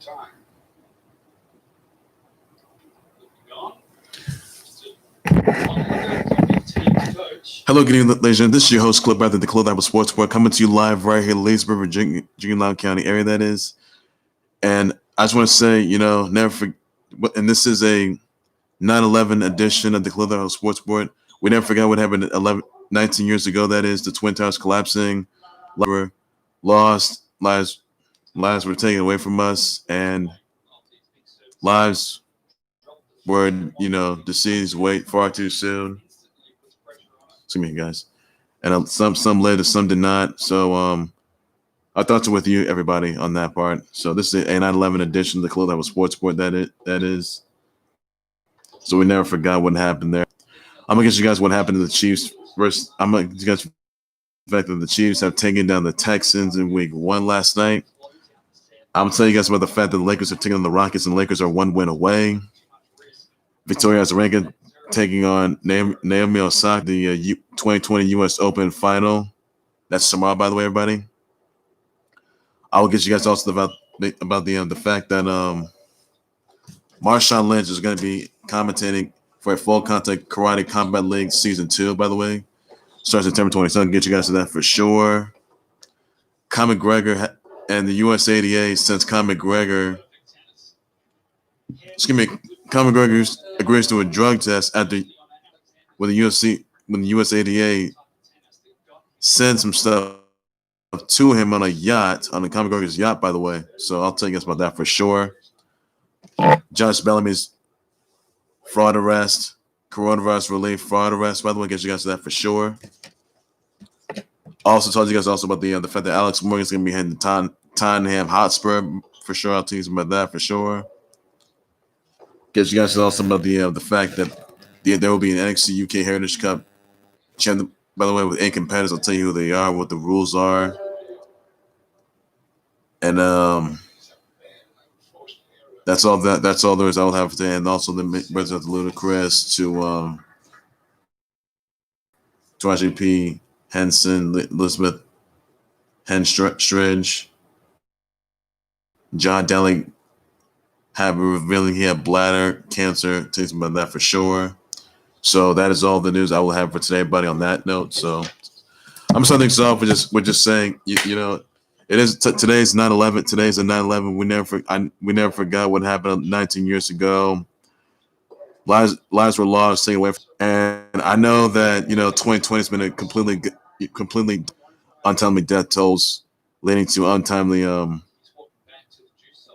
Hello, good evening, ladies and gentlemen. This is your host, Clip, the Clothes Apple Sports Report, coming to you live right here in Leesburg, Virginia, Loudoun County area, that is. And I just want to say, never forget, and this is a 9/11 edition of the Clothes Apple Sports Report. We never forgot what happened 19 years ago, that is, the Twin Towers collapsing, were lost, lives were taken away from us, and lives were, deceased way far too soon. Excuse me, guys. And some later, some did not. So our thoughts are with you, everybody, on that part. So this is a 9/11 edition of the Clothes Apple Sports Report. That is. So we never forgot what happened there. I'm gonna get you guys what happened to the Chiefs first. I'm gonna get you guys the fact that the Chiefs have taken down the Texans in Week 1 last night. I'm gonna tell you guys about the fact that the Lakers have taken on the Rockets, and the Lakers are 1 win away. Victoria Azarenka taking on Naomi, Osaka, the 2020 U.S. Open final. That's tomorrow, by the way, everybody. I will get you guys also about the fact that Marshawn Lynch is going to be commentating for a full contact Karate Combat League Season 2, by the way. Starts September 27th. I'll get you guys to that for sure. Conor McGregor and the USADA, since Conor McGregor agrees to a drug test when the USADA sends some stuff to him on a yacht, on the Conor McGregor's yacht, by the way. So I'll tell you guys about that for sure. Josh Bellamy's fraud arrest, coronavirus relief fraud arrest, by the way, get you guys to that for sure. Also told you guys also about the fact that Alex Morgan's going to be heading to Tottenham Hotspur for sure. I'll tell you about that for sure. Get you guys also about the fact that there will be an NXT UK Heritage Cup. By the way, with 8 competitors, I'll tell you who they are, what the rules are, and that's all there is. I will have today, and also the brothers of the Ludacris to IGP Henson, Elizabeth Henstridge, John Daly revealing he had bladder cancer. Tell you about that for sure. So that is all the news I will have for today, buddy. On that note, so I'm starting things off with just saying, it is today's 9/11. Today's a 9/11. We never forgot what happened 19 years ago. Lives were lost, taken away, and I know that 2020 has been a completely untimely death tolls, leading to untimely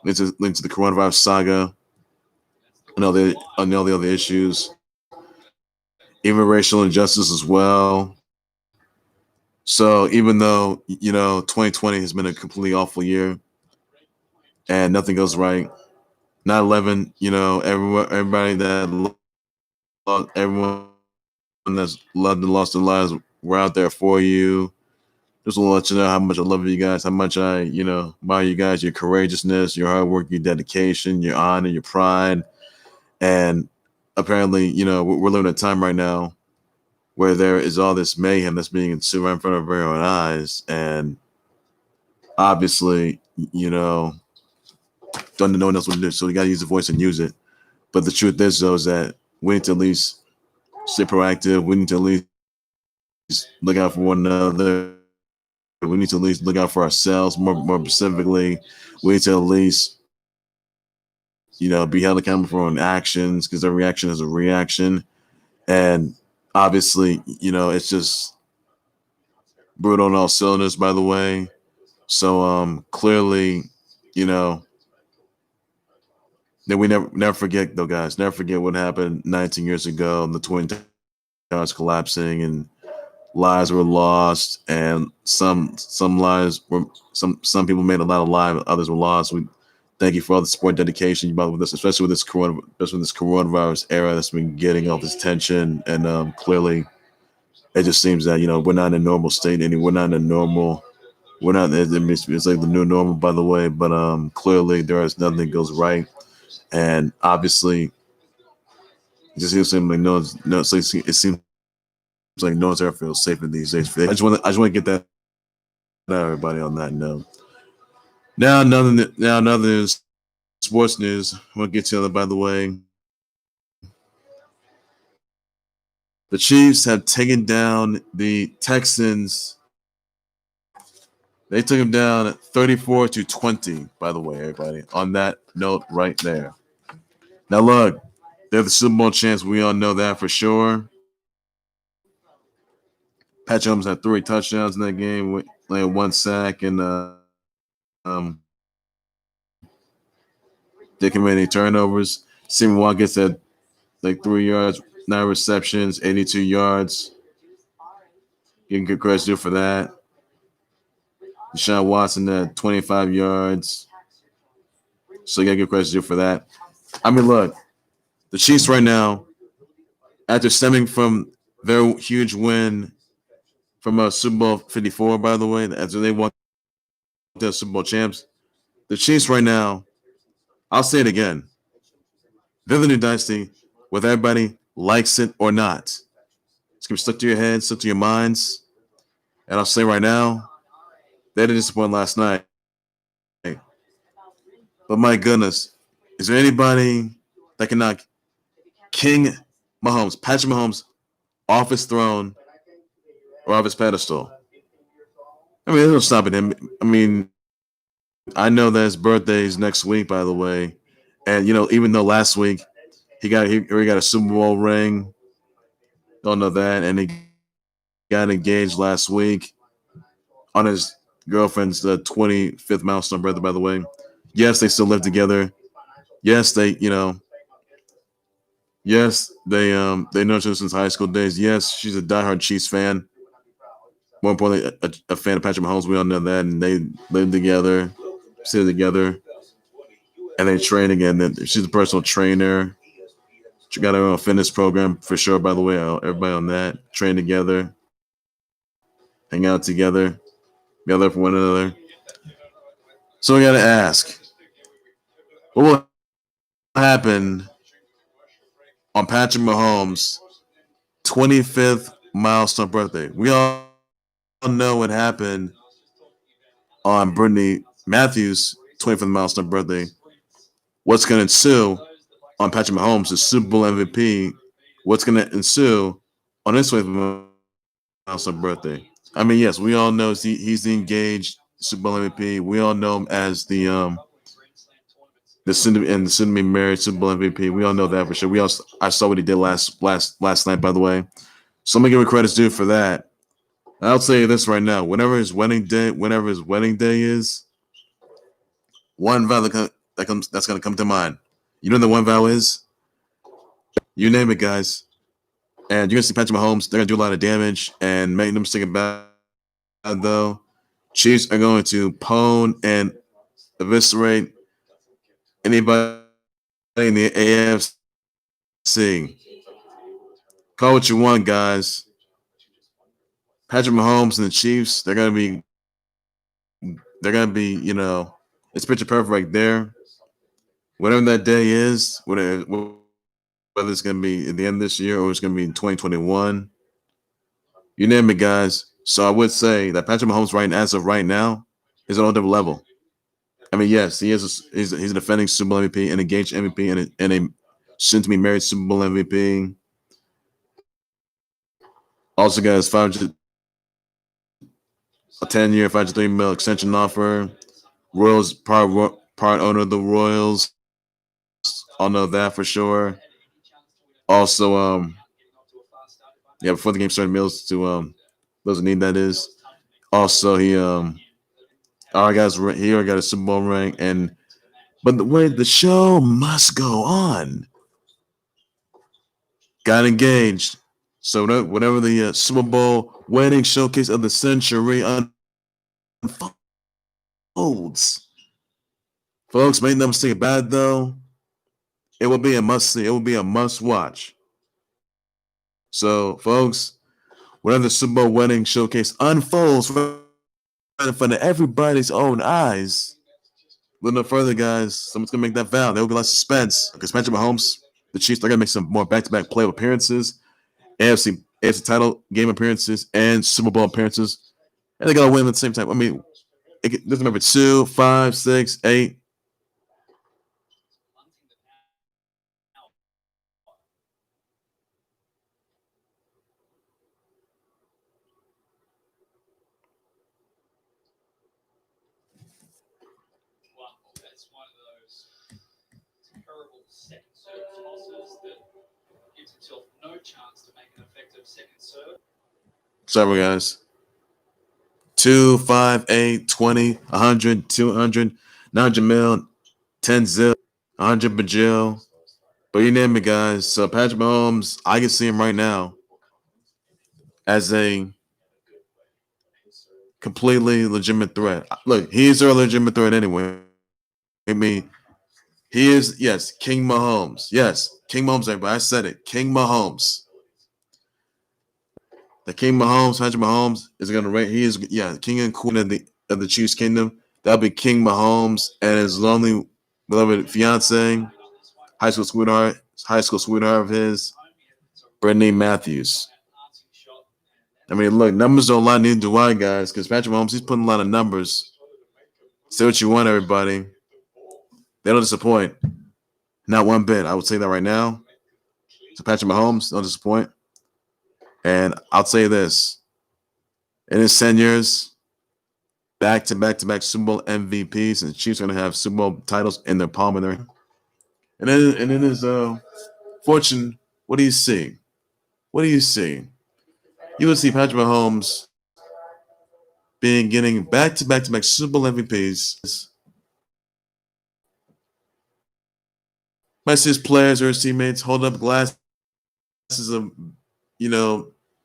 linked to the coronavirus saga and all the other issues. Even racial injustice as well. So even though 2020 has been a completely awful year and nothing goes right, 9/11, everybody everyone that's loved and lost their lives, we're out there for you. Just want to let you know how much I love you guys, how much I admire you guys, your courageousness, your hard work, your dedication, your honor, your pride, and apparently, we're living a time right now where there is all this mayhem that's being ensued right in front of our very own eyes. And obviously, no one else would do. So you got to use the voice and use it. But the truth is, though, is that we need to at least stay proactive. We need to at least look out for one another. We need to at least look out for ourselves. More specifically, we need to at least be held accountable for our own actions, because every action is a reaction. And obviously, it's just brutal on all cylinders, by the way. So clearly, that we never forget, though, guys. Never forget what happened 19 years ago, the Twin Towers collapsing, and lives were lost, and some lives were some people made a lot of lives, others were lost. We thank you for all the support, dedication you brought with us, especially with this coronavirus era that's been getting all this attention. And clearly, it just seems that we're not in a normal state anymore. We're not in a normal. We're not. It's like the new normal, by the way. But clearly, there is nothing that goes right, and obviously, it just seems like it seems like no one's ever feels safer these days. I just want to get that out, everybody, on that note. Now, another news. sports news. We'll get to that, by the way. The Chiefs have taken down the Texans. They took them down 34-20, by the way, everybody. On that note right there. Now, look, they're the Super Bowl champs. We all know that for sure. Patrick Mahomes had 3 touchdowns in that game, laying 1 sack, and taking many turnovers. Sammy Watkins had like 3 yards, 9 receptions, 82 yards. Getting good credit due for that. Deshaun Watson had 25 yards. So you got to give credit due for that. I mean, look, the Chiefs right now, after stemming from their huge win from Super Bowl 54, by the way, after they won the Super Bowl champs, the Chiefs right now, I'll say it again, they're the new dynasty, whether everybody likes it or not. It's going to be stuck to your heads, stuck to your minds. And I'll say right now, they didn't disappoint last night. But my goodness, is there anybody that can knock King Mahomes, Patrick Mahomes, off his throne or off his pedestal? I mean, there's no stopping him. I mean, I know that his birthday is next week, by the way. And, even though last week he got a Super Bowl ring, don't know that. And he got engaged last week on his girlfriend's 25th milestone birthday, by the way. Yes, they still live together. Yes, they know each other since high school days. Yes, she's a diehard Chiefs fan. More importantly, a fan of Patrick Mahomes. We all know that. And they live together, sit together, and they train again. She's a personal trainer. She got her own fitness program for sure, by the way. Everybody on that. Train together. Hang out together. Be out there for one another. So we got to ask, what will happen on Patrick Mahomes' 25th milestone birthday? We all know what happened on Brittany Matthews' 25th milestone birthday. What's going to ensue on Patrick Mahomes, the Super Bowl MVP? What's going to ensue on his 25th milestone birthday? I mean, yes, we all know he's the engaged Super Bowl MVP. We all know him as the soon to be married Super Bowl MVP. We all know that for sure. I saw what he did last night, by the way. So I'm gonna give him credit due for that. I'll tell you this right now: whenever his wedding day is, one vow that's gonna come to mind. You know what the one vow is? You name it, guys. And you're gonna see Patrick Mahomes. They're gonna do a lot of damage and make them stick about. Though Chiefs are going to pwn and eviscerate anybody in the AFC. Call what you want, guys. Patrick Mahomes and the Chiefs, they're gonna be, it's picture perfect right there. Whatever that day is, whether it's gonna be at the end of this year or it's gonna be in 2021, you name it, guys. So I would say that Patrick Mahomes, as of right now, is on a different level. I mean, yes, he's a defending Super Bowl MVP, an engaged MVP, and a soon-to-be married Super Bowl MVP. Also got his 10-year, $503 million extension offer. Royals, part owner of the Royals. I'll know that for sure. Also, before the game started, Mills to those who need that is. Also, he already got a Super Bowl ring, but the way the show must go on. Got engaged. So whatever the Super Bowl wedding showcase of the century unfolds. Folks, make no mistake about it, though. It will be a must-see. It will be a must-watch. So, folks, whenever the Super Bowl wedding showcase unfolds right in front of everybody's own eyes, look no further, guys. Someone's going to make that vow. There will be a lot of suspense. Because Patrick Mahomes, the Chiefs, they're going to make some more back-to-back playoff appearances, AFC title game appearances, and Super Bowl appearances. And they're going to win at the same time. I mean, it doesn't matter 2, 5, 6, 8. Sorry, guys. 2, 5, 8, 20, 100, 200, 900 mil, 10 zil, 100 bajil. But you name it, guys. So Patrick Mahomes, I can see him right now as a completely legitimate threat. Look, he is a legitimate threat anyway. I mean, he is, yes, King Mahomes. Yes, King Mahomes, everybody. I said it. King Mahomes. The King Mahomes, Patrick Mahomes, is going to rate. He is, yeah, King and Queen of the Chiefs Kingdom. That'll be King Mahomes and his lonely beloved fiance, high school sweetheart of his, Brittany Matthews. I mean, look, numbers don't lie, neither do I, guys, because Patrick Mahomes, he's putting a lot of numbers. Say what you want, everybody. They don't disappoint. Not one bit. I would say that right now. So Patrick Mahomes, don't disappoint. And I'll tell you this. In his 10 years, back-to-back Super Bowl MVPs, and the Chiefs are going to have Super Bowl titles in their palm of their hand. And in his fortune, what do you see? What do you see? You would see Patrick Mahomes getting back-to-back Super Bowl MVPs. Might see his players or his teammates hold up glasses of,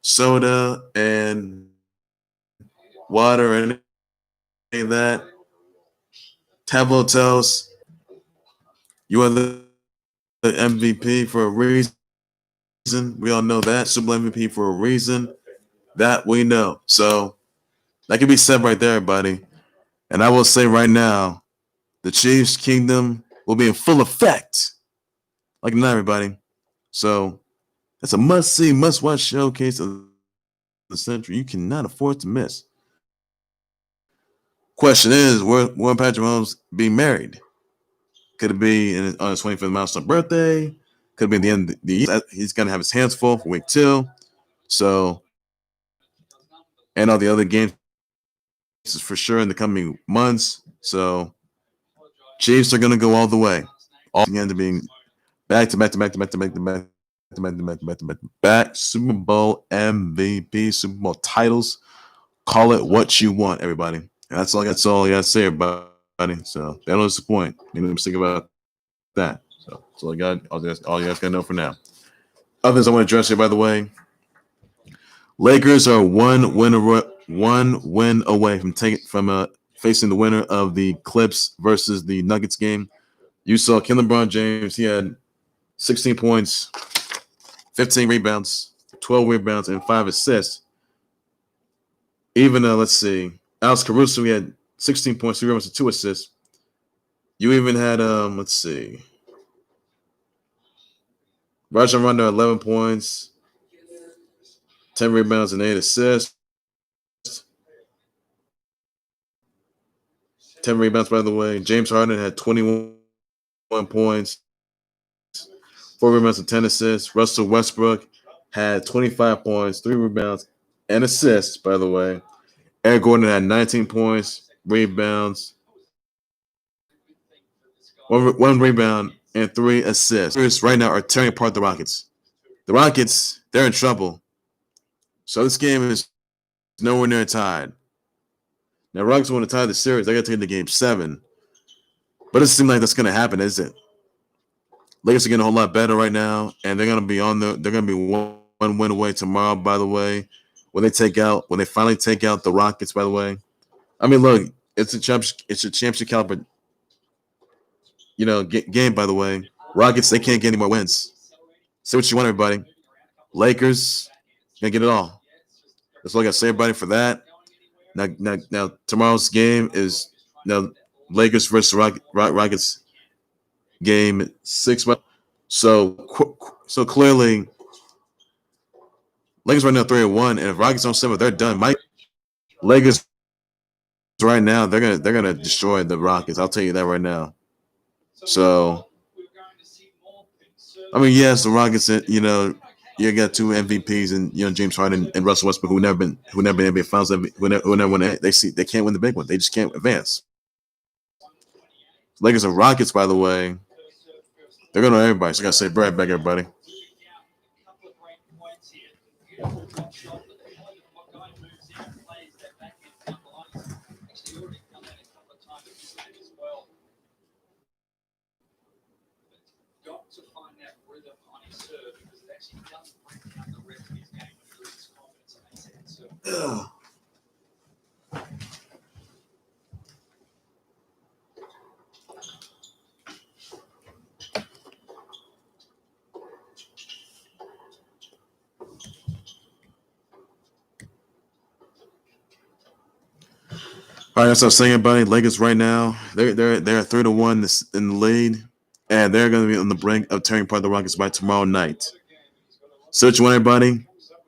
soda and water and anything like that. Tableau toast. You are the MVP for a reason. We all know that. Super Bowl MVP for a reason. That we know. So that can be said right there, everybody. And I will say right now, the Chiefs' kingdom will be in full effect. Like not everybody. So that's a must-see, must-watch showcase of the century. You cannot afford to miss. Question is, will Patrick Mahomes be married? Could it be on his 25th milestone birthday? Could it be at the end of the year? He's going to have his hands full for week 2. So, and all the other games for sure in the coming months. So, Chiefs are going to go all the way. All again to being back Super Bowl MVP, Super Bowl titles. Call it what you want, everybody. And that's all I got to say, everybody. So they don't disappoint. You know what I'm saying about that. So that's all I got. All you guys gotta know for now. Other things I want to address here, by the way. Lakers are one win away from facing the winner of the Clips versus the Nuggets game. You saw LeBron James. He had 16 points, 15 rebounds, 12 rebounds, and 5 assists. Even let's see, Alex Caruso, he had 16 points, 3 rebounds, and 2 assists. You even had let's see, Rajon Rondo, 11 points, 10 rebounds, and 8 assists. 10 rebounds, by the way. James Harden had 21 points, 4 rebounds, and 10 assists. Russell Westbrook had 25 points, 3 rebounds, and assists, by the way. Eric Gordon had 19 points, rebounds, 1 rebound, and 3 assists. Right now are tearing apart the Rockets. The Rockets, they're in trouble. So this game is nowhere near tied. Now, Rockets want to tie the series. They got to take it to game 7. But it doesn't seem like that's going to happen, is it? Lakers are getting a whole lot better right now, and they're going to be they're going to be one win away tomorrow, by the way, when they finally take out the Rockets, by the way. I mean, look, it's a championship caliber, game, by the way. Rockets, they can't get any more wins. Say what you want, everybody. Lakers, gonna get it all. That's all I got to say, everybody, for that. Now, tomorrow's game is Lakers versus Rockets, game 6. So clearly, Lakers right now 3-1, and if Rockets don't 7, they're done. Lakers right now they're gonna destroy the Rockets. I'll tell you that right now. So, I mean, yes, the Rockets, you got 2 MVPs and James Harden and Russell Westbrook who never been NBA Finals, who never won. They can't win the big one. They just can't advance. Lakers and Rockets, by the way, they're going to everybody. So I got to say, right back, everybody. Ugh. All right, that's what I was saying, buddy. Lakers right now, they're 3-1 in the lead, and they're going to be on the brink of tearing apart the Rockets by tomorrow night. So what you want, everybody?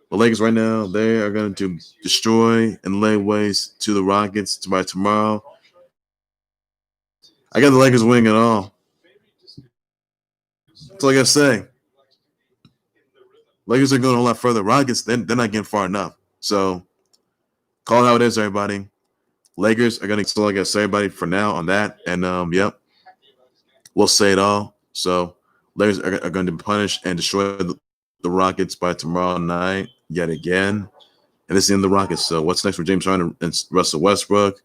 The Lakers right now, they are going to destroy and lay waste to the Rockets by tomorrow. I got the Lakers winning it all. That's all I got to say. Lakers are going a lot further. Rockets, they're not getting far enough. So call it how it is, everybody. Lakers are going to still, I guess, everybody for now on that. And, yep, we'll say it all. So Lakers are going to be punished and destroy the Rockets by tomorrow night yet again. And this is the end of the Rockets. So what's next for James Harden and Russell Westbrook?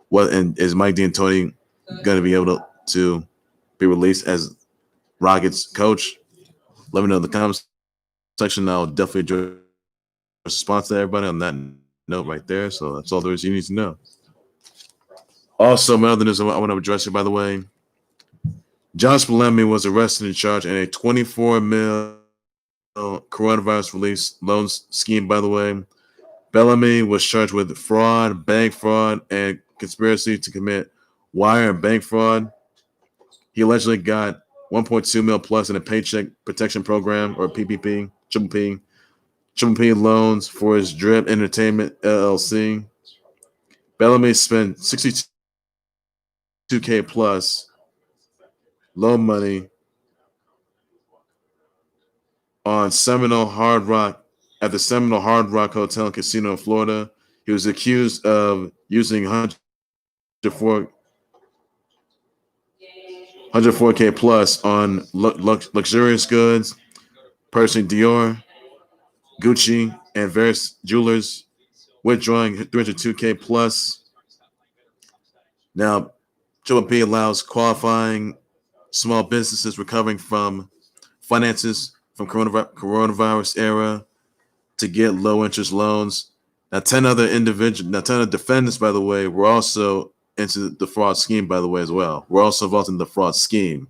What and is Mike D'Antoni going to be able to be released as Rockets coach? Let me know in the comments section. I'll definitely enjoy a response to everybody on that note right there. So that's all there is you need to know. Also, my other news I want to address here, by the way. Josh Bellamy was arrested and charged in a $24 million coronavirus relief loan scheme, by the way. Bellamy was charged with fraud, bank fraud, and conspiracy to commit wire and bank fraud. He allegedly got $1.2 million plus in a Paycheck Protection Program, or PPP, Triple P loans for his Drip Entertainment LLC. Bellamy spent $62K plus loan money on Seminole Hard Rock at the Seminole Hard Rock Hotel and Casino in Florida. He was accused of using 104K plus on luxurious goods, purchasing Dior, Gucci, and various jewelers, withdrawing 302K plus. Now, Triple P allows qualifying small businesses recovering from finances from coronavirus era to get low interest loans. Now, 10 other defendants, by the way, were also into the fraud scheme, by the way, as well. We're also involved in the fraud scheme,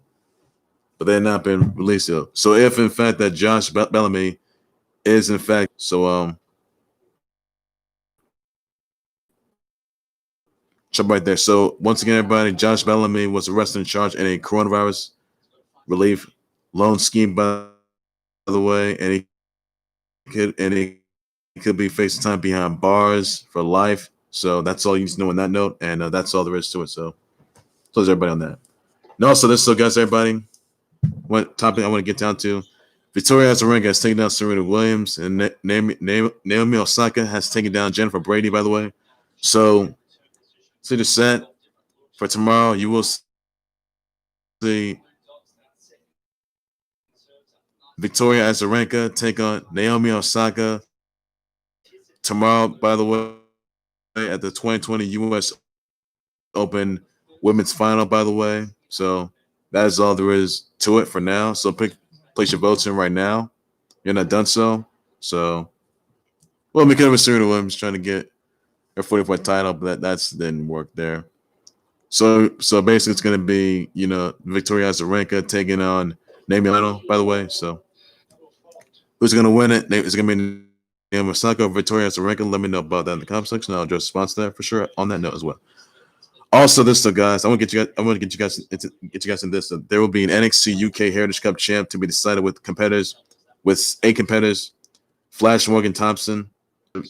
but they've not been released yet. So if, in fact, that Josh Bellamy is, in fact, jump right there. So once again, everybody, Josh Bellamy was arrested and charged in a coronavirus relief loan scheme, by the way, and he could be facing time behind bars for life. So that's all you need to know on that note, and that's all there is to it. So close everybody on that. And also, guys, everybody, what topic I want to get down to? Victoria Azarenka has taken down Serena Williams, and Naomi Osaka has taken down Jennifer Brady, by the way. So, see the set for tomorrow. You will see Victoria Azarenka take on Naomi Osaka tomorrow, by the way, at the 2020 U.S. Open Women's Final, by the way. So that is all there is to it for now. So place your votes in right now. You're not done so. So, well, we could have Serena Williams trying to get her 40-point title, but that didn't work there. So basically, it's going to be, Victoria Azarenka taking on Naomi Osaka, by the way. So who's going to win it? It's going to be Naomi Osaka or Victoria Azarenka. Let me know about that in the comment section. I'll address response to that for sure on that note as well. Also, guys, I want to get you guys in this. There will be an NXT UK Heritage Cup champ to be decided with eight competitors: Flash Morgan Thompson,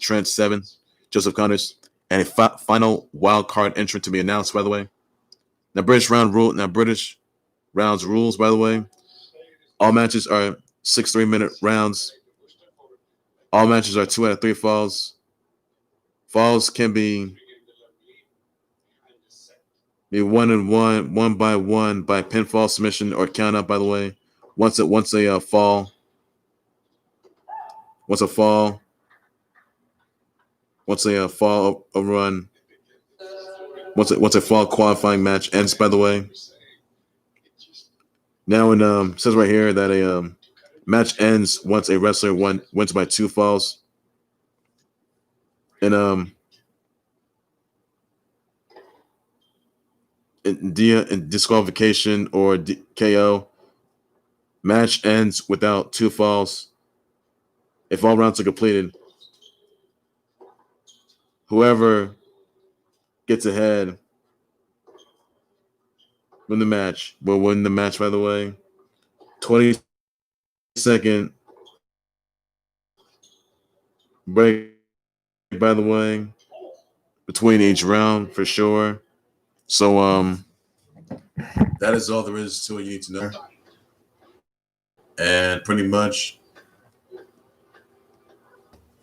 Trent Seven, Joseph Connors, and a final wild card entrant to be announced. By the way, British rounds rules. By the way, all matches are 6 3-minute rounds. All matches are 2 out of 3 falls. Falls can be Be 1-1, 1-1 by pinfall submission or count out. By the way, once a fall, once a fall, once a fall a run, once a fall qualifying match ends. By the way, now it says right here that a match ends once a wrestler wins by 2 falls. And in disqualification or KO, match ends without 2 falls. If all rounds are completed, whoever gets ahead win the match. Will win the match, by the way. 20-second break, by the way, between each round for sure. So that is all there is to it you need to know. And pretty much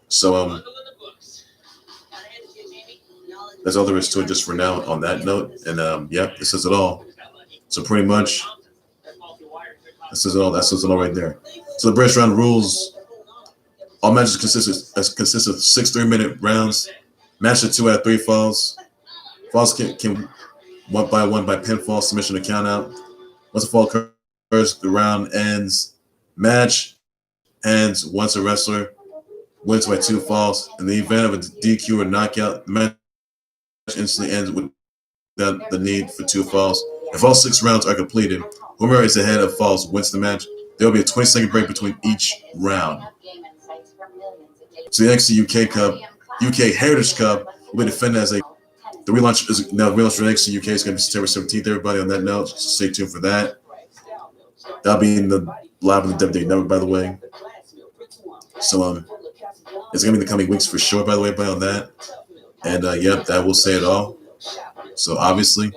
so that's all there is to it just for now on that note. And yep, this is it all. So pretty much this is it all. That says it all right there. So the British round rules: all matches consist of 6 3-minute rounds. Match of 2 out of 3 falls. Falls can one by pinfall, submission, or count out. Once a fall occurs, the round ends. Match ends once a wrestler wins by 2 falls. In the event of a DQ or knockout, the match instantly ends without the need for 2 falls. If all 6 rounds are completed, whoever is ahead of falls wins the match. There will be a 20-second break between each round. So the NXT UK Heritage Cup will be defended as the relaunch for NXT UK is going to be September 17th. Everybody on that note, just stay tuned for that. That'll be in the live on the WWE Network, by the way. So it's going to be in the coming weeks for sure, by the way, on that. And yep, that will say it all. So obviously,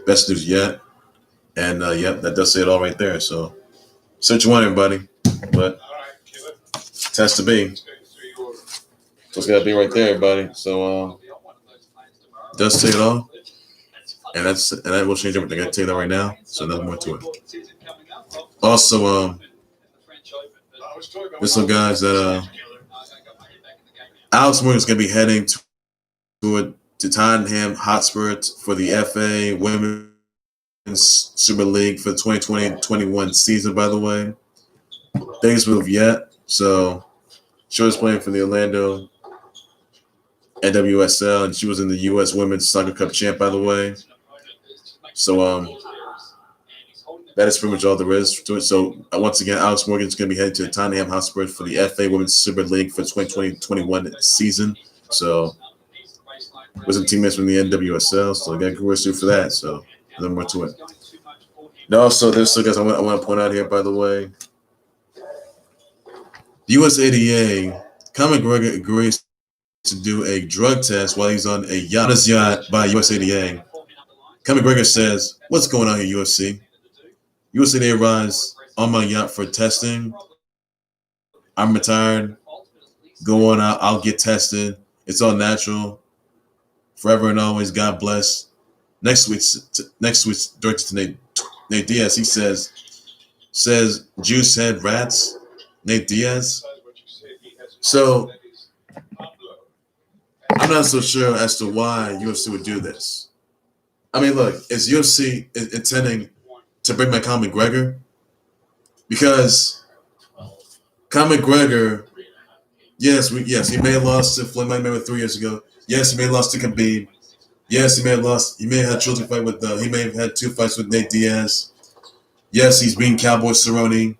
best news yet. And yep, that does say it all right there. So what you want, everybody. But it has to be. So it's got to be right there, everybody. So it does say it all. And that will change everything. I can tell you that right now. So nothing more to it. Also, there's some guys that Alex Morgan's going to be heading to Tottenham Hotspur for the FA Women's Super League for the 2020-21 season, by the way. Biggest move yet. So she was playing for the Orlando NWSL, and she was in the U.S. Women's Soccer Cup champ, by the way. So that is pretty much all there is to it. So once again, Alex Morgan's going to be heading to Tottenham Hotspur for the FA Women's Super League for the 2020-21 season. So with some teammates from the NWSL, so I got Caruso for that. So nothing more to it. No, so there's some guys I want to point out here, by the way. The USADA, Conor McGregor agrees to do a drug test while he's on a yacht by USADA. Conor McGregor says, "What's going on here, UFC? USADA arrives on my yacht for testing. I'm retired. Go on out. I'll get tested. It's all natural. Forever and always. God bless." Next week's directed to Nate Diaz. He says juice head rats. Nate Diaz. So I'm not so sure as to why UFC would do this. I mean, look, is UFC intending to bring back Conor McGregor? Because Conor McGregor, yes, he may have lost to Floyd Mayweather 3 years ago. Yes, he may have lost to Khabib. Yes, he may have lost. He may have had children fight with. He may have had 2 fights with Nate Diaz. Yes, he's beaten Cowboy Cerrone.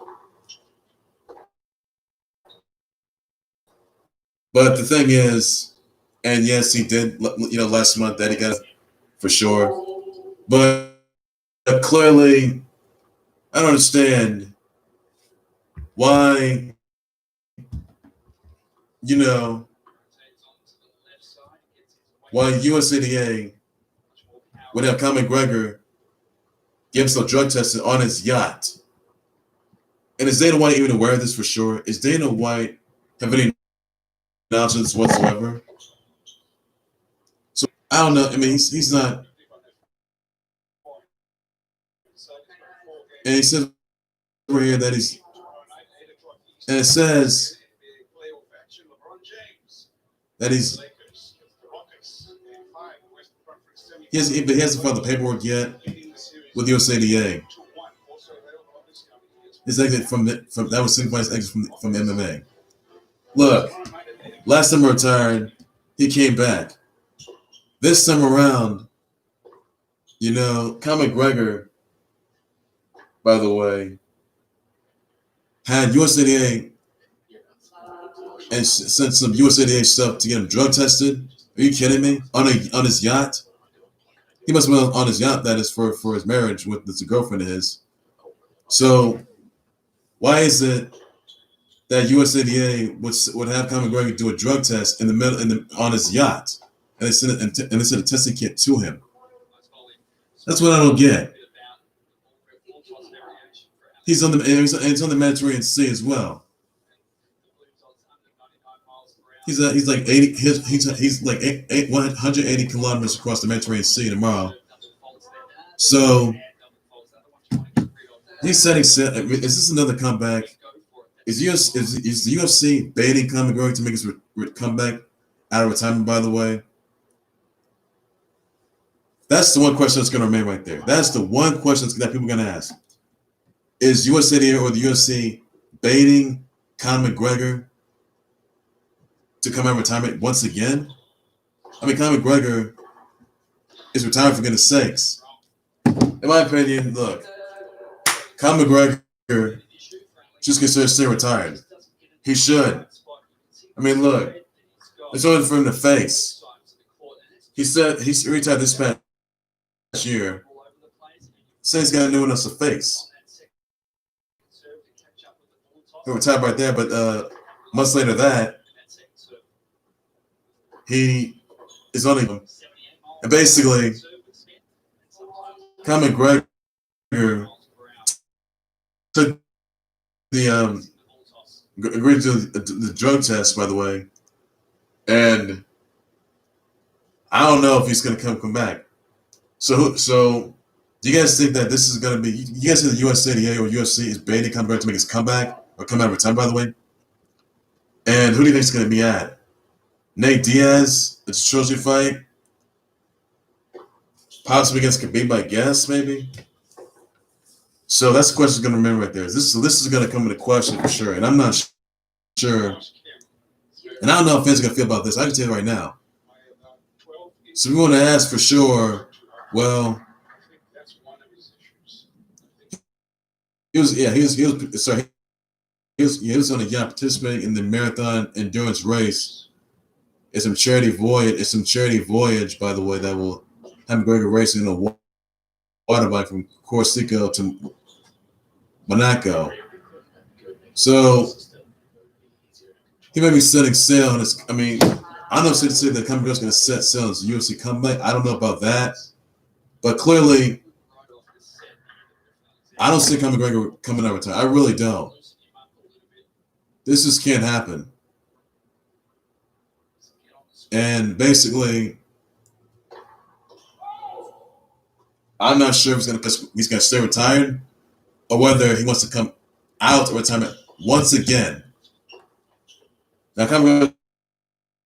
But the thing is, and yes, he did. Last month that he got for sure. But clearly, I don't understand why. Why USADA would have Conor McGregor get himself drug tested on his yacht. And is Dana White even aware of this for sure? Is Dana White have any announcements whatsoever? So I don't know. I mean, he's not And he says right here that he's, and it says that he hasn't filed the paperwork yet with the USADA. His exit from that was signified his exit from MMA. Look, last time he retired, he came back. This time around, Conor McGregor, by the way, had USADA and sent some USADA stuff to get him drug tested. Are you kidding me? On his yacht? He must have been on his yacht, that is, for his marriage with this girlfriend of his. So why is it that USADA would have Conor McGregor do a drug test on his yacht, and they sent a testing kit to him? That's what I don't get. He's on the Mediterranean Sea as well. He's like 80. He's like 180 kilometers across the Mediterranean Sea tomorrow. So he said, is this another comeback? Is the UFC baiting Conor McGregor to make his comeback out of retirement? By the way, that's the one question that's going to remain right there. That's the one question that people are going to ask. Is USADA or the UFC baiting Conor McGregor to come out of retirement once again? I mean, Conor McGregor is retired for goodness sakes. In my opinion, look, Conor McGregor just considered stay retired. He should. I mean, look, it's only for him to face. He said he retired this past year. Saying he's got a new one else to face. He retired right there, but months later that, he is only, and basically, Conor McGregor took agreed to the drug test, by the way, and I don't know if he's going to come back. So do you guys think that this is going to be? You guys think the USADA or UFC is baiting Conor McGregor to make his comeback or come out of retirement, by the way? And who do you think is going to be at? Nate Diaz, it's a trilogy fight, possibly against Khabib, I guess, maybe. So that's the question that's going to remain right there. This is going to come into question for sure, and I'm not sure. And I don't know how fans are going to feel about this. I can tell you right now. So we want to ask for sure. Well, he was on a yacht participating in the marathon endurance race. It's some charity voyage, by the way, that will have McGregor racing in a water bike from Corsica to Monaco. So he may be setting sail on his. I mean, I don't know if say that Conor McGregor's going to set sail on his UFC comeback. I don't know about that, but clearly, I don't see Conor McGregor coming out of time. I really don't. This just can't happen. And basically, I'm not sure if he's going to stay retired or whether he wants to come out of retirement once again. Now, Conor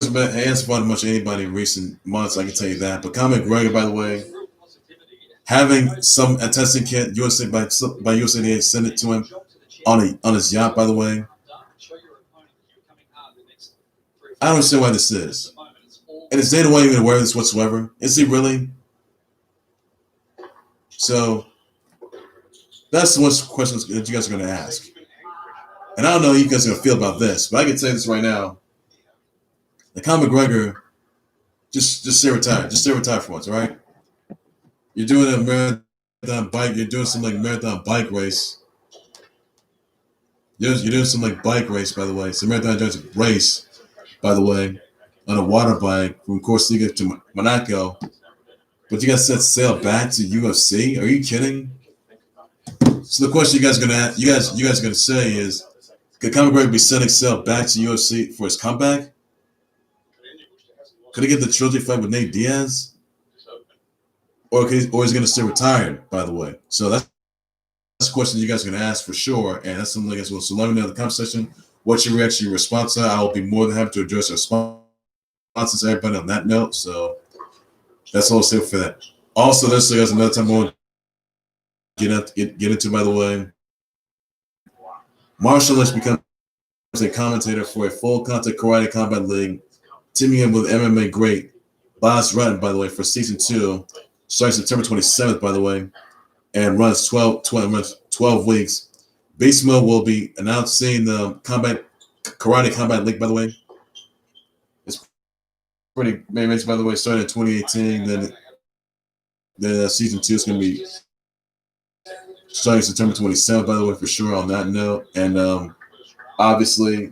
McGregor hasn't fought much anybody in recent months, I can tell you that. But Conor McGregor, by the way, having a testing kit by USADA sent it to him on his yacht, by the way. I don't understand why this is. And is Dana White even aware of this whatsoever? Is he really? So that's the one question that you guys are going to ask. And I don't know how you guys are going to feel about this, but I can say this right now. That Conor McGregor, just stay retired. Just stay retired for once, all right? You're doing a marathon bike. You're doing some like marathon bike race. You're doing some like bike race, by the way. It's a marathon endurance race, by the way, on a water bike from Corsica to Monaco. But you guys set sail back to UFC? Are you kidding? So the question you guys are gonna say is, could Conor McGregor be setting sail back to UFC for his comeback? Could he get the trilogy fight with Nate Diaz? Or is he going to stay retired, by the way? So that's that's a question you guys are going to ask for sure, and that's something as well. So let me know in the comment section what your reaction, your response are. I will be more than happy to address your responses, everybody, on that note. So that's all I'll say for that. Also, this is another time I want to get into, by the way. Marshall Lynch becomes a commentator for a full contact karate combat league, teaming in with MMA great Boss Rutten, by the way, for season 2, starting September 27th, by the way, and runs 12 weeks. Beast Mode will be announcing the karate combat league, by the way. It's pretty amazing, by the way, starting in 2018. Then season 2 is going to be starting September 27th, by the way, for sure, on that note. And obviously,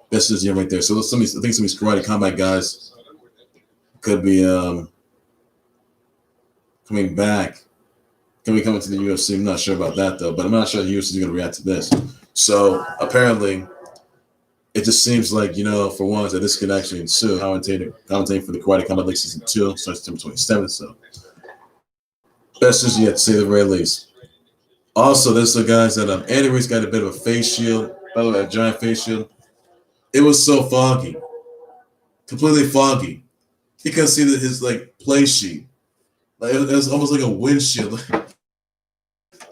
this is right there. So I think some of these karate combat guys could be coming back. Can be coming to the UFC? I'm not sure about that, though, but I'm not sure the UFC is going to react to this. So apparently, it just seems like, for once, that this could actually ensue. Commentating for the Karate Combat League Season 2, starts September 27th. So best news yet, to say the very least. Also, there's the guys that Andy Reid's got a bit of a face shield. By the way, a giant face shield. It was so foggy, completely foggy. You couldn't see his play sheet. Like it was almost like a windshield.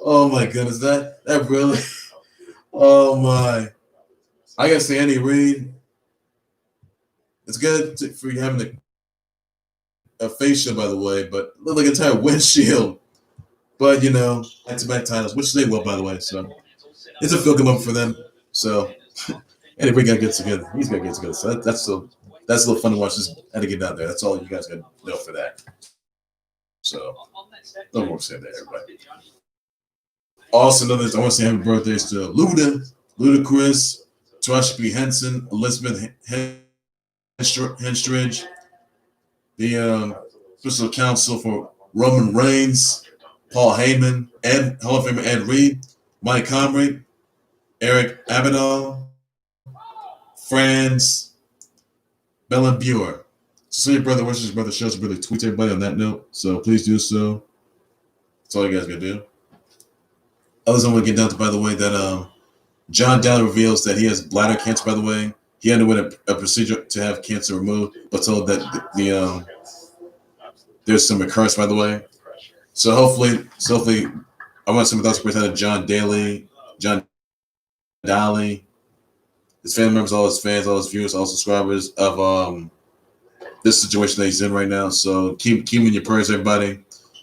Oh my goodness, that really. Oh my! I gotta say, Andy Reid. It's good for you having a face shield, by the way, but it looked like an entire windshield. But back-to-back titles, which they will, by the way. So it's a feel good moment for them. So Andy Reid gotta get together. He's gotta get together. So that's a little fun to watch. Just had to get out there. That's all you guys gotta know for that. So no more say that, everybody. Also, I want to say happy birthdays to Ludacris, Taraji P. Henson, Elizabeth Henstridge, the Special Counsel for Roman Reigns, Paul Heyman, Hall of Famer Ed Reed, Mike Comrie, Eric Abidal, Franz Bellenbuer. So your brother wishes your brother shows your brother tweets everybody on that note. So please do so. That's all you guys gotta do. Others I want to get down to, by the way, that John Daly reveals that he has bladder cancer, by the way. He underwent a procedure to have cancer removed, but told that there's some recurrence, by the way. So hopefully, I want some thoughts out of John Daly, his family members, all his fans, all his viewers, all subscribers of this situation that he's in right now. So keep him in your prayers, everybody.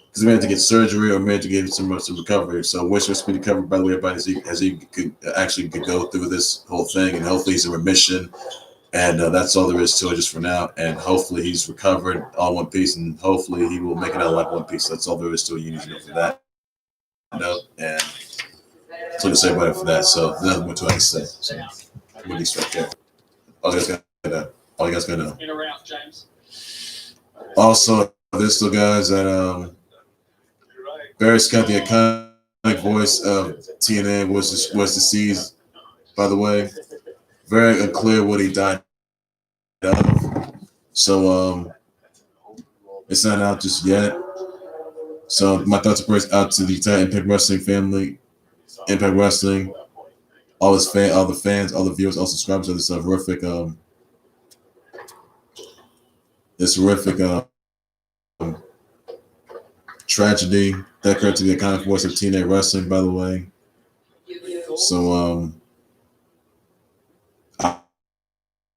Because he managed to get surgery or managed to get some recovery. So wish him speedy recovery, by the way, everybody, as he could go through this whole thing. And hopefully he's in remission. And that's all there is to it just for now. And hopefully he's recovered all in one piece. And hopefully he will make it out like one piece. That's all there is to it. You need to know for that. And so just everybody for that. So nothing more to I can say. So I'm going to right there. All you guys got to know. In or out, James. Also, there's the guys that Barry Scott, the iconic voice of TNA, was deceased, by the way. Very unclear what he died of. So it's not out just yet. So my thoughts and prayers out to the entire Impact Wrestling family, Impact Wrestling, all the fans, all the viewers, all subscribers of this horrific tragedy that occurred to the iconic voice of TNA wrestling, by the way. So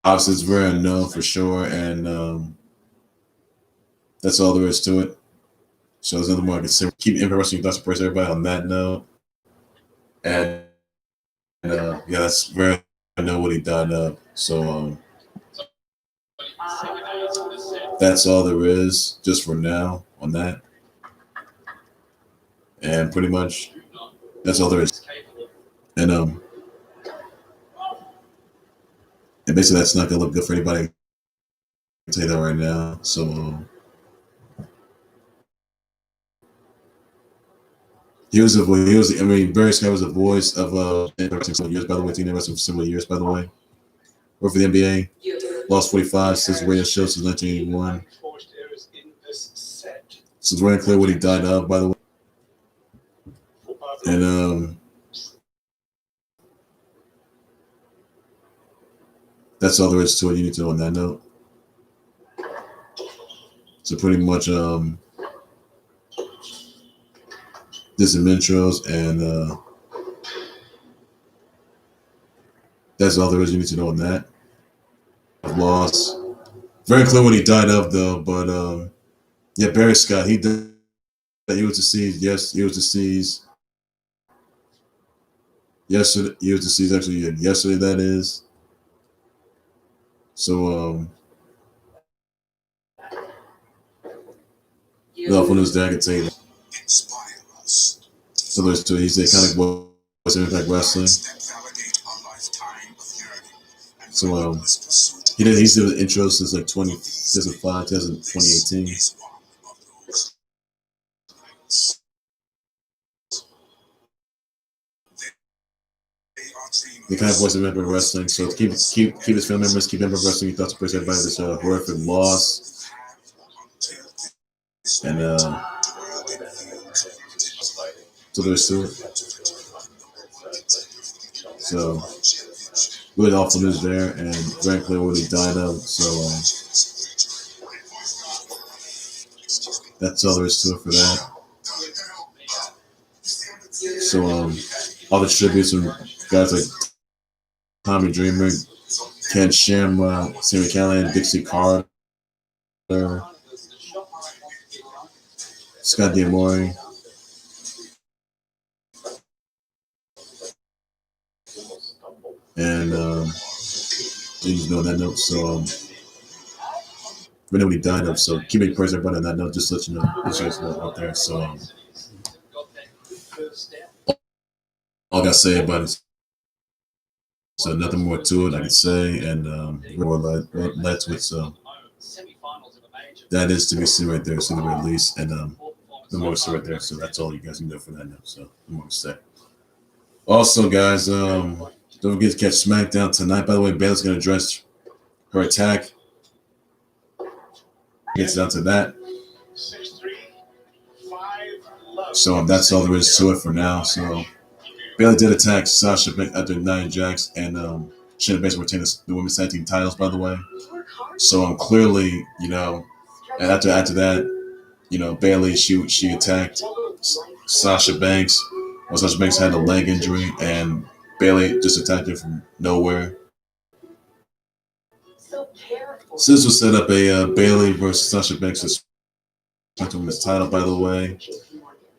obviously it's very unknown for sure, and that's all there is to it. So there's nothing more I can say. Keep Impact Wrestling thoughts and prayers, everybody, on that note. And yeah, that's very unknown what he died of. So that's all there is just for now on that. And pretty much that's all there is. And basically that's not gonna look good for anybody. I can tell you that right now. So Barry Scott was the voice of some years, by the way, TNA wrestling for several years, by the way. Worked for the NBA, lost 45 since radio show since 1981. So it's very clear what he died of, by the way. And that's all there is to it. You need to know on that note. So pretty much did some intros, and that's all there is you need to know on that. Loss. Very clear what he died of though, but yeah, Barry Scott, he was deceased. Yes, he was deceased. Yesterday, he was deceased actually yesterday, that is. So off on his dad, I can tell you that. So there's two. He's a kind of was Impact Wrestling. So he's doing intros since like 2005, 2018. The kind of voice of Impact Wrestling. So keep his family members, keep Impact Wrestling. He thoughts and prayers everybody this horrific loss. And so there's two. So really awful news there, and very clear what he died of. So that's all there is to it for that. So all the tributes from guys like Tommy Dreamer, Ken Shamrock, Sammy Callahan, Dixie Carter, Scott D'Amore. And please know that note. So we know what he died of. So keep it prayers everybody on that note. Just to let you know, let you guys know out there. So all I gotta say about it. So nothing more to it I can say, and more led to it. So that is to be seen right there. So the very least, and the more right there. So that's all you guys can do for that note. So the more to say. Also, guys, don't forget to catch SmackDown tonight. By the way, Bayley's going to address her attack. Gets down to that. So that's all there is to it for now. So Bayley did attack Sasha after 9 jacks, and Shayna Baszler retained the women's tag team titles, by the way. So clearly, and after that, Bayley she attacked Sasha Banks. Well, Sasha Banks had a leg injury, and Bayley just attacked her from nowhere. So this was set up a Bayley versus Sasha Banks women's title, by the way,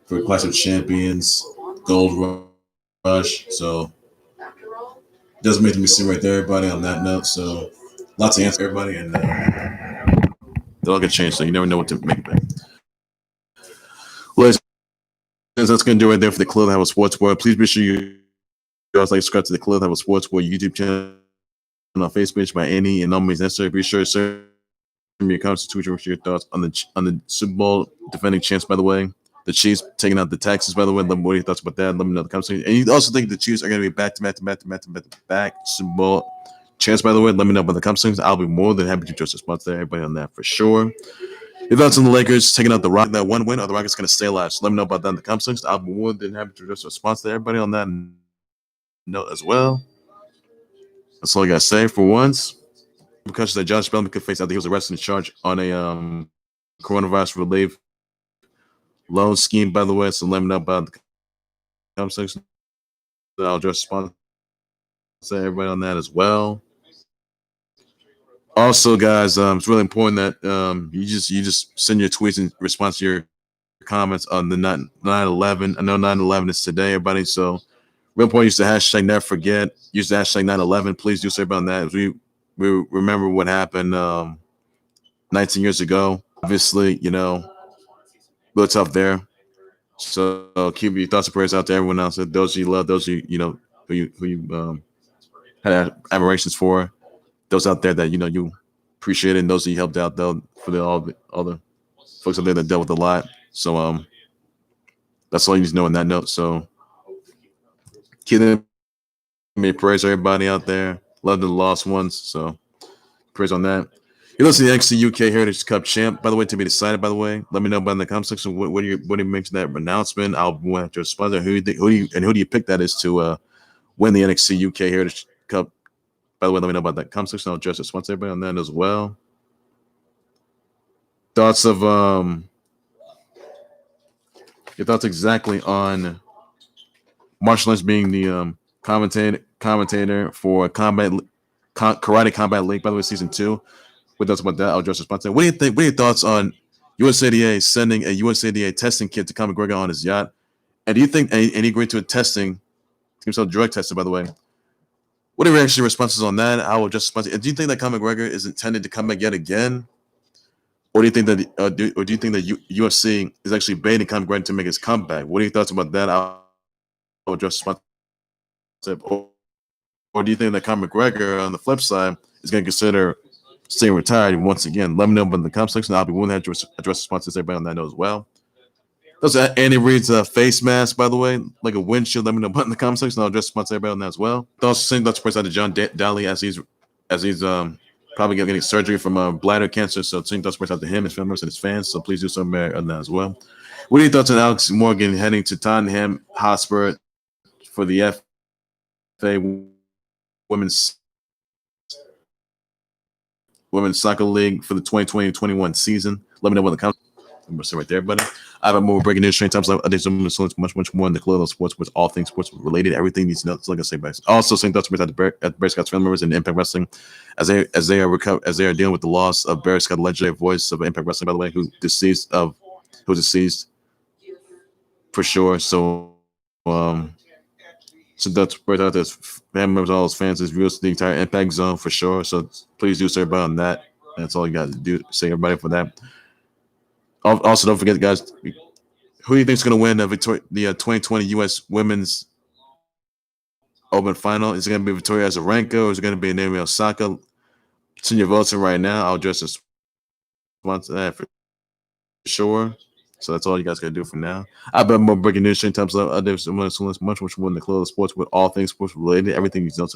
for Clash of Champions, Gold Rush. So doesn't make me see right there, everybody. On that note, so lots of answers, everybody, and they'll all get changed. So you never know what to make of it. Well, that's going to do right there for the Khalil House Sports World. Please be sure you guys like subscribe to the Khalil House Sports World YouTube channel on Facebook by any and all means necessary. Be sure to send me your comments to Twitter with your thoughts on the Super Bowl defending champs. By the way, the Chiefs taking out the Texans. By the way, let me know your thoughts about that. Let me know in the comments. And you also think the Chiefs are going to be back Super Bowl champs. By the way, let me know about the comments. I'll be more than happy to address response to everybody on that for sure. Your thoughts on the Lakers taking out the Rockets, that one win, or the Rockets going to stay alive? So let me know about that in the comments. I'll be more than happy to address a response to everybody on that note as well. That's all I got to say for once. Because that Josh Bellamy could face out, he was arrested and charged on a coronavirus relief loan scheme, by the way. So let me know about the comments. I'll address response to everybody on that as well. Also, guys, it's really important that you just send your tweets in response to your comments on the 9/11. I know 9/11 is today, everybody. So, real important. Use the hashtag never forget. Use the hashtag 9/11. Please do so about that. As we remember what happened 19 years ago. Obviously, really tough there. So keep your thoughts and prayers out to everyone else. Those you love, those who you had admirations for. Those out there that you appreciate it, and those that you helped out though for all the folks out there that dealt with a lot. So that's all you need to know on that note. So keep me prayers everybody out there. Love the lost ones. So prayers on that. He lost the NXT UK Heritage Cup champ, by the way, to be decided. By the way, let me know about in the comment section. What do you make of that announcement? I'll want to sponsor. Who do you pick that is to win the NXT UK Heritage Cup? By the way, let me know about that comment section. I'll just sponsor everybody on that as well. Thoughts of your thoughts exactly on Marshall Lynch being the commentator for Karate Combat League, by the way, season 2. What thoughts about that? I'll address response. What do you think? What are your thoughts on USADA sending a USADA testing kit to Conor McGregor on his yacht? And do you think and he agreed to a testing, himself drug tested, by the way? What are your actual responses on that? I will just respond. Do you think that Conor McGregor is intended to come back yet again? Or do you think that do you think that UFC is actually baiting Conor McGregor to make his comeback? What are your thoughts about that? I'll address response. Or do you think that Conor McGregor on the flip side is going to consider staying retired once again? Let me know in the comment section. I'll be willing to address responses everybody on that note as well. Those are Andy Reid's face mask, by the way, like a windshield. Let me know in the comment section. I'll address responses everybody on that as well. Also, same thoughts out to John Daly as he's probably getting surgery from bladder cancer. So same thoughts out to him, his family members, and his fans. So please do something on that as well. What are your thoughts on Alex Morgan heading to Tottenham Hotspur for the FA Women's Soccer League for the 2020-21 season? Let me know what the comments. I'm gonna say right there, buddy. I have more breaking news, train times, updates, much more in the Khalil sports, with all things sports related, everything needs to know. Like I say, guys. Also, same thoughts at the Barry Scott's family members in Impact Wrestling, as they are dealing with the loss of Barry Scott, the legendary voice of Impact Wrestling, by the way, who's deceased for sure. So, so that's right out there. Family members, all his fans, his viewers, the entire Impact Zone for sure. So please do say everybody on that. That's all you got to do. Say everybody for that. Also, don't forget, guys, who do you think is going to win the 2020 U.S. Women's Open Final? Is it going to be Victoria Azarenka or is it going to be Naomi Osaka? Send your votes in right now. I'll just respond to that for sure. So that's all you guys got to do for now. I bet more breaking news, train times, much more than the Khalil sports with all things sports related, everything you know.